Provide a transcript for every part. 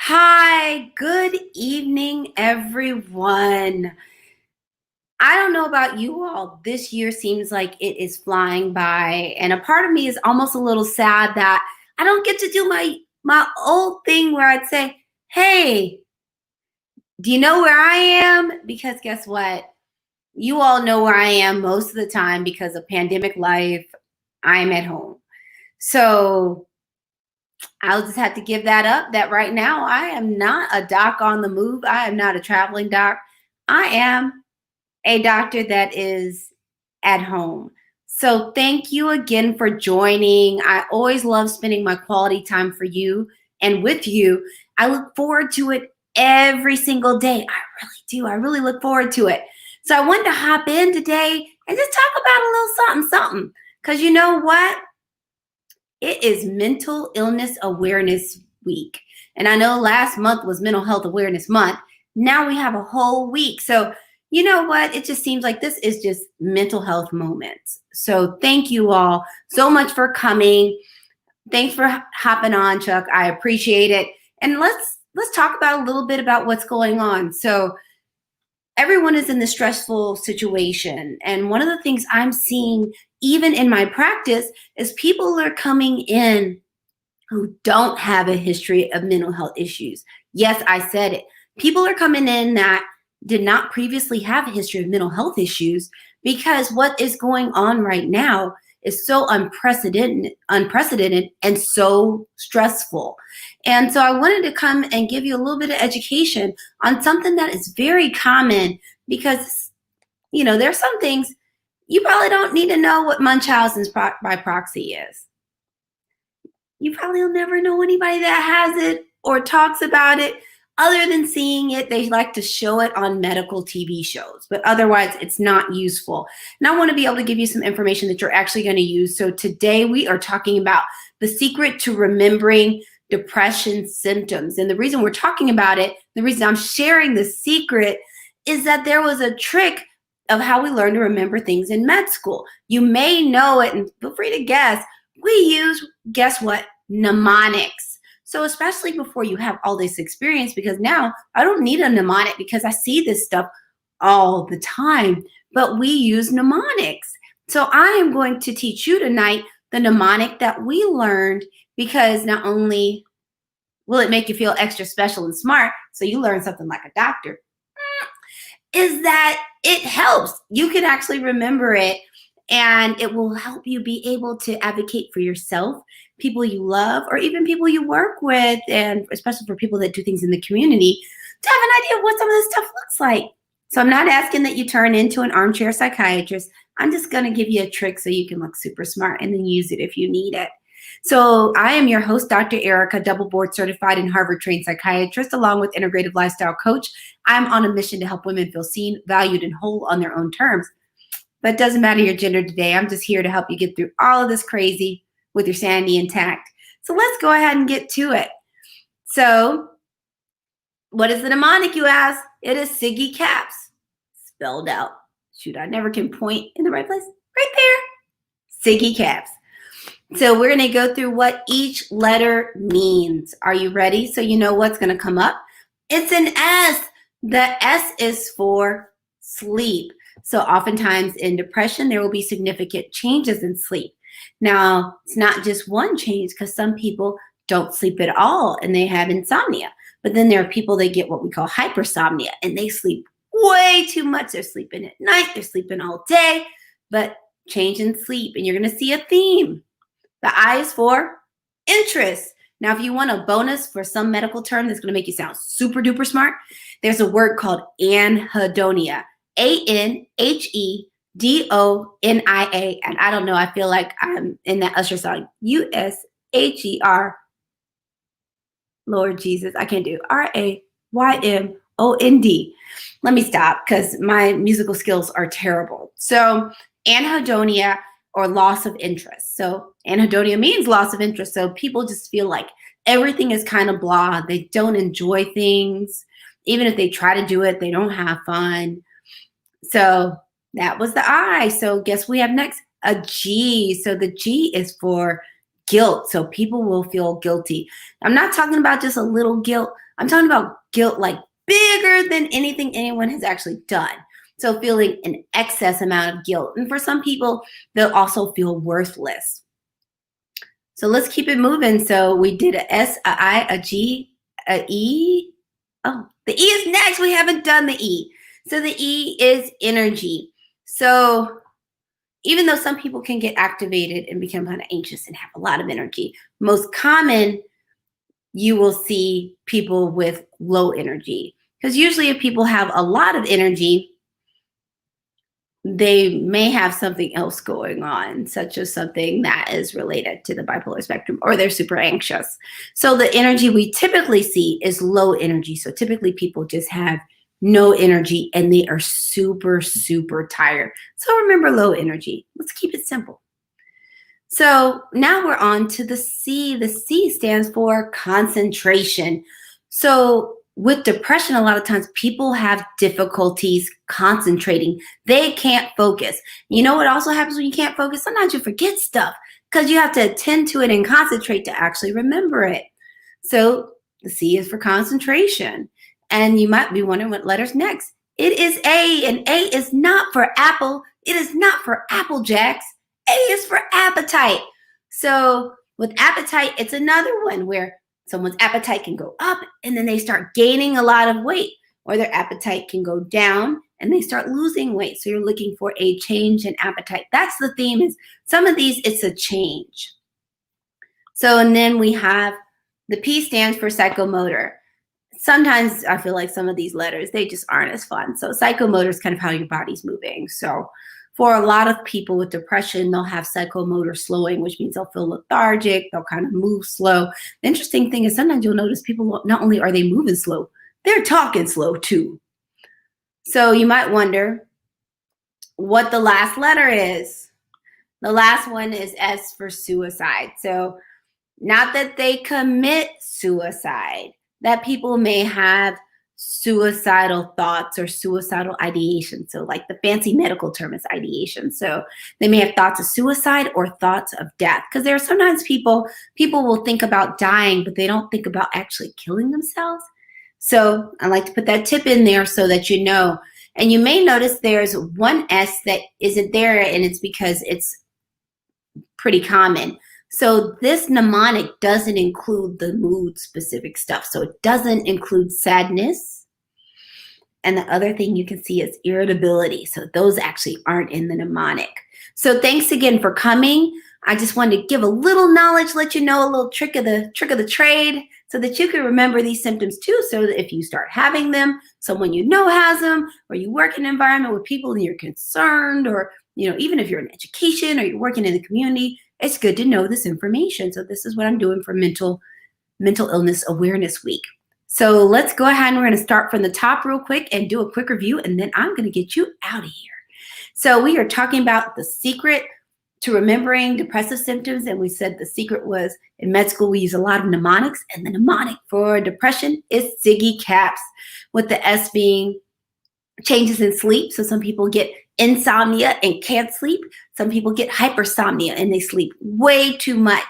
Hi, good evening, everyone. I don't know about you all. This year seems like it is flying by, and a part of me is almost a little sad that I don't get to do my old thing where I'd say, "Hey, do you know where I am?" Because guess what? You all know where I am most of the time because of pandemic life. I'm at home. So I'll just have to give that up that right now I am not a doc on the move. I am not a traveling doc. I am a doctor that is at home. So thank you again for joining. I always love spending my quality time for you and with you. I look forward to it every single day. I really do. I really look forward to it. So I wanted to hop in today and just talk about a little something, something. Because you know what? It is Mental Illness Awareness Week. And I know last month was Mental Health Awareness Month. Now we have a whole week. So, you know what? It just seems like this is just mental health moments. So, thank you all so much for coming. Thanks for hopping on, Chuck. I appreciate it. And let's talk about a little bit about what's going on. So, everyone is in this stressful situation. And one of the things I'm seeing, even in my practice, is people are coming in who don't have a history of mental health issues. Yes, I said it. People are coming in that did not previously have a history of mental health issues because what is going on right now is so unprecedented and so stressful. And so I wanted to come and give you a little bit of education on something that is very common because, there's some things you probably don't need to know what Munchausen's by proxy is. You probably will never know anybody that has it or talks about it other than seeing it. They like to show it on medical TV shows, but otherwise it's not useful. And I want to be able to give you some information that you're actually going to use. So today we are talking about the secret to remembering depression symptoms. And the reason we're talking about it, the reason I'm sharing the secret is that there was a trick of how we learn to remember things in med school. You may know it, and feel free to guess. We use, guess what? Mnemonics. So especially before you have all this experience, because now I don't need a mnemonic because I see this stuff all the time, but we use mnemonics. So I am going to teach you tonight the mnemonic that we learned, because not only will it make you feel extra special and smart, so you learn something like a doctor, is that it helps. You can actually remember it, and it will help you be able to advocate for yourself, people you love, or even people you work with, and especially for people that do things in the community, to have an idea of what some of this stuff looks like. So I'm not asking that you turn into an armchair psychiatrist. I'm just going to give you a trick so you can look super smart and then use it if you need it. So I am your host, Dr. Erica, double board certified and Harvard trained psychiatrist, along with integrative lifestyle coach. I'm on a mission to help women feel seen, valued, and whole on their own terms. But it doesn't matter your gender today. I'm just here to help you get through all of this crazy with your sanity intact. So let's go ahead and get to it. So what is the mnemonic, you ask? It is Siggy Caps, spelled out. Shoot, I never can point in the right place. Right there. Siggy Caps. So we're going to go through what each letter means. Are you ready? So you know what's going to come up. It's an S. The S is for sleep. So oftentimes in depression, there will be significant changes in sleep. Now, it's not just one change, because some people don't sleep at all and they have insomnia. But then there are people that get what we call hypersomnia, and they sleep way too much. They're sleeping at night, they're sleeping all day, but change in sleep. And you're going to see a theme. The I is for interest. Now, if you want a bonus for some medical term that's going to make you sound super duper smart, there's a word called anhedonia. Anhedonia. And I don't know, I feel like I'm in that Usher song. Usher. Lord Jesus, I can't do Raymond. Let me stop because my musical skills are terrible. So anhedonia, or loss of interest. So anhedonia means loss of interest. So people just feel like everything is kind of blah. They don't enjoy things. Even if they try to do it, they don't have fun. So that was the I. So guess we have next? A G. So the G is for guilt. So people will feel guilty. I'm not talking about just a little guilt. I'm talking about guilt like bigger than anything anyone has actually done. So feeling an excess amount of guilt. And for some people, they'll also feel worthless. So let's keep it moving. So we did a S, a I, a G, a E. Oh, the E is next. We haven't done the E. So the E is energy. So even though some people can get activated and become kind of anxious and have a lot of energy, most common, you will see people with low energy. Because usually if people have a lot of energy, they may have something else going on, such as something that is related to the bipolar spectrum, or they're super anxious. So the energy we typically see is low energy. So typically people just have no energy and they are super, super tired. So remember low energy. Let's keep it simple. So now we're on to the C. The C stands for concentration. So with depression, a lot of times people have difficulties concentrating. They can't focus. You know what also happens when you can't focus? Sometimes you forget stuff because you have to attend to it and concentrate to actually remember it. So the C is for concentration. And you might be wondering what letter's next. It is A, and A is not for apple. It is not for Apple Jacks. A is for appetite. So with appetite, it's another one where someone's appetite can go up and then they start gaining a lot of weight, or their appetite can go down and they start losing weight. So you're looking for a change in appetite. That's the theme. Is some of these, it's a change. So, and then we have the P stands for psychomotor. Sometimes I feel like some of these letters, they just aren't as fun. So psychomotor is kind of how your body's moving. So for a lot of people with depression, they'll have psychomotor slowing, which means they'll feel lethargic, they'll kind of move slow. The interesting thing is sometimes you'll notice people, not only are they moving slow, they're talking slow too. So you might wonder what the last letter is. The last one is S for suicide. So not that they commit suicide, that people may have suicidal thoughts or suicidal ideation. So like the fancy medical term is ideation. So they may have thoughts of suicide or thoughts of death. Because there are sometimes people will think about dying, but they don't think about actually killing themselves. So I like to put that tip in there so that you know. And you may notice there's one S that isn't there, and it's because it's pretty common. So this mnemonic doesn't include the mood specific stuff. So it doesn't include sadness. And the other thing you can see is irritability. So those actually aren't in the mnemonic. So thanks again for coming. I just wanted to give a little knowledge, let you know a little trick of the trade so that you can remember these symptoms too. So that if you start having them, someone you know has them, or you work in an environment with people and you're concerned, or even if you're in education or you're working in the community, it's good to know this information. So this is what I'm doing for Mental Illness Awareness Week. So let's go ahead and we're going to start from the top real quick and do a quick review, and then I'm going to get you out of here. So we are talking about the secret to remembering depressive symptoms, and we said the secret was in med school we use a lot of mnemonics, and the mnemonic for depression is Siggy Caps, with the S being changes in sleep. So some people get insomnia and can't sleep. Some people get hypersomnia and they sleep way too much.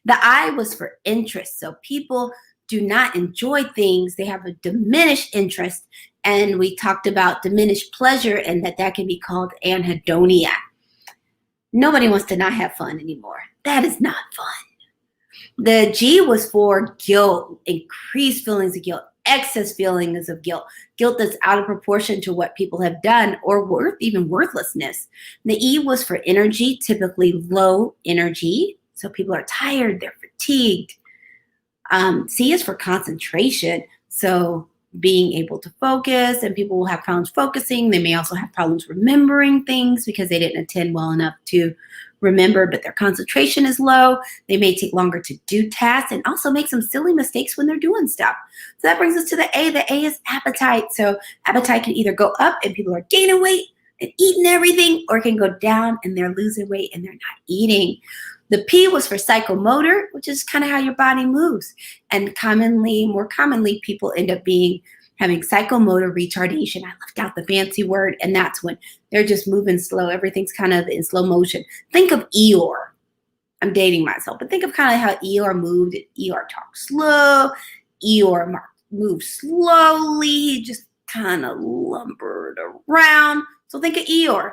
The I was for interest. So people do not enjoy things. They have a diminished interest. And we talked about diminished pleasure and that can be called anhedonia. Nobody wants to not have fun anymore. That is not fun. The G was for guilt, increased feelings of guilt, excess feelings of guilt that's out of proportion to what people have done, or even worthlessness. The E was for energy, typically low energy. So people are tired, they're fatigued. C is for concentration. So being able to focus, and people will have problems focusing. They may also have problems remembering things because they didn't attend well enough to remember, but their concentration is low. They may take longer to do tasks and also make some silly mistakes when they're doing stuff. So that brings us to the A. The A is appetite. So appetite can either go up and people are gaining weight and eating everything, or it can go down and they're losing weight and they're not eating. The P was for psychomotor, which is kind of how your body moves. And more commonly, people end up having psychomotor retardation. I left out the fancy word, and that's when they're just moving slow. Everything's kind of in slow motion. Think of Eeyore. I'm dating myself, but think of kind of how Eeyore moved. Eeyore talked slow. Eeyore moved slowly. He just kind of lumbered around. So think of Eeyore.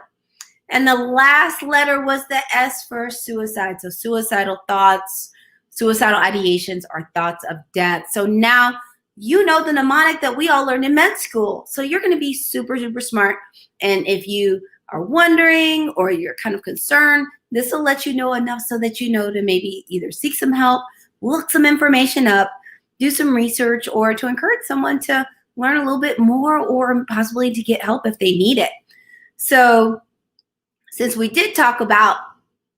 And the last letter was the S for suicide. So suicidal thoughts, suicidal ideations are thoughts of death. So now you know the mnemonic that we all learned in med school. So you're going to be super, super smart. And if you are wondering or you're kind of concerned, this will let you know enough so that you know to maybe either seek some help, look some information up, do some research, or to encourage someone to learn a little bit more or possibly to get help if they need it. So since we did talk about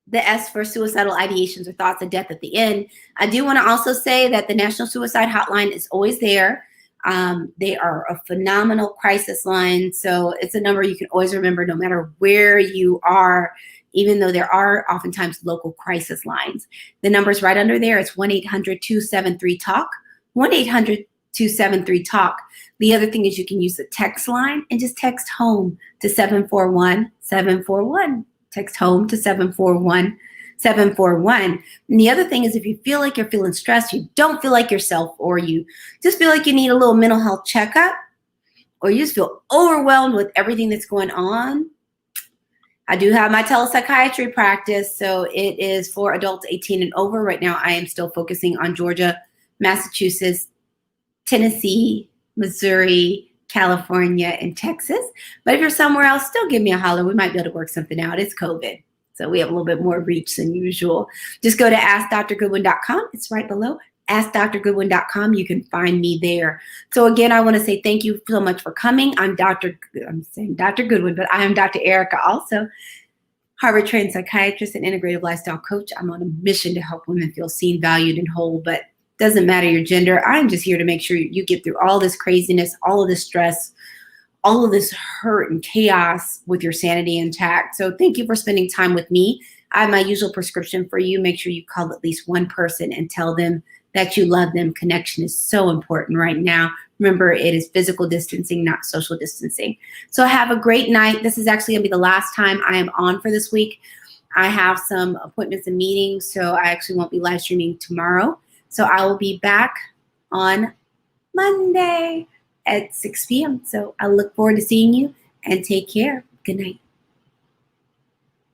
the S for suicidal ideations or thoughts of death at the end, I do want to also say that the National Suicide Hotline is always there. They are a phenomenal crisis line. So it's a number you can always remember no matter where you are, even though there are oftentimes local crisis lines. The number's right under there. It's 1-800-273-TALK, 1-800-273-TALK. The other thing is you can use the text line and just text home to 741-741. Text home to 741-741. And the other thing is if you feel like you're feeling stressed, you don't feel like yourself, or you just feel like you need a little mental health checkup, or you just feel overwhelmed with everything that's going on, I do have my telepsychiatry practice. So it is for adults 18 and over. Right now, I am still focusing on Georgia, Massachusetts, Tennessee, Missouri, California, and Texas. But if you're somewhere else, still give me a holler. We might be able to work something out. It's COVID, so we have a little bit more reach than usual. Just go to AskDrGoodwin.com. It's right below. AskDrGoodwin.com. You can find me there. So again, I want to say thank you so much for coming. I'm saying Dr. Goodwin, but I am Dr. Erica also, Harvard-trained psychiatrist and integrative lifestyle coach. I'm on a mission to help women feel seen, valued, and whole, but doesn't matter your gender. I'm just here to make sure you get through all this craziness, all of this stress, all of this hurt and chaos with your sanity intact. So thank you for spending time with me. I have my usual prescription for you. Make sure you call at least one person and tell them that you love them. Connection is so important right now. Remember, it is physical distancing, not social distancing. So have a great night. This is actually going to be the last time I am on for this week. I have some appointments and meetings, so I actually won't be live streaming tomorrow. So I will be back on Monday at 6 p.m. So I look forward to seeing you, and take care. Good night.